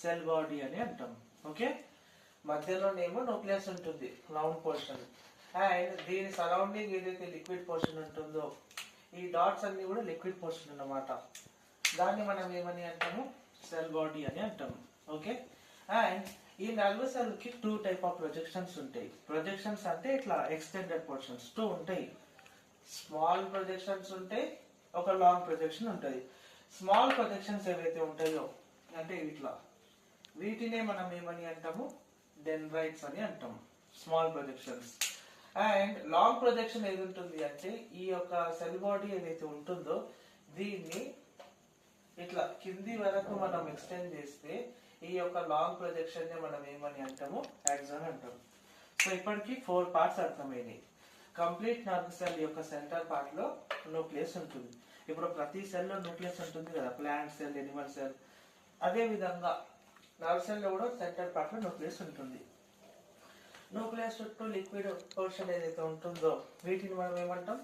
Cell body అని అంటాం. Okay, మధ్యలోనేమో nucleus ఉంటుంది, రౌండ్ పోర్షన్. అండ్ దీని సరౌండింగ్ ఏదైతే లిక్విడ్ పోర్షన్ ఉంటుందో, ఈ డాట్స్ అన్ని కూడా లిక్విడ్ పోర్షన్ అన్నమాట. దాన్ని మనం ఏమని అంటాము, సెల్ బాడీ అని అంటాము. ఓకే, అండ్ ఈ నర్వస్ సెల్ కి 2 టైప్ ఆఫ్ ప్రొజెక్షన్స్ ఉంటాయి. ప్రొజెక్షన్స్ అంటే ఇట్లా ఎక్స్టెండెడ్ పోర్షన్స్ 2 ఉంటాయి. స్మాల్ ప్రొజెక్షన్స్ ఉంటాయి, ఒక లాంగ్ ప్రొజెక్షన్ ఉంటుంది. స్మాల్ ప్రొజెక్షన్స్ ఏవైతే ఉంటాయో అంటే ఇట్లా, వీటినే మనం ఏమని అంటాము, డెండ్రైట్స్ అని అంటాము, small projections. And long projection ఏది ఉంటుంది అంటే, ఈ యొక్క సెల్ బాడీ ఏదైతే ఉంటుందో దీన్ని ఇట్లా కింది వరకు మనం ఎక్స్టెండ్ చేస్తే ఈ యొక్క లాంగ్ ప్రొజెక్షన్ ని మనం ఏమని అంటాము, యాక్సాన్ అంటాం. సో ఇప్పటికి 4 పార్ట్స్ అర్థమైనాయి. కంప్లీట్ నర్వ్ సెల్ యొక్క సెంటర్ పార్ట్ లో న్యూక్లియస్ ఉంటుంది. ఇప్పుడు ప్రతి సెల్ లో న్యూక్లియస్ ఉంటుంది కదా, ప్లాంట్ సెల్, ఎనిమల్ సెల్. అదే విధంగా నర్వ్ సెల్ లో కూడా సెంటర్ పార్ట్ లో న్యూక్లియస్ ఉంటుంది. న్యూక్లియస్ చుట్టూ లిక్విడ్ పోర్షన్ ఏదైతే ఉంటుందో వీటిని మనం ఏమంటాం,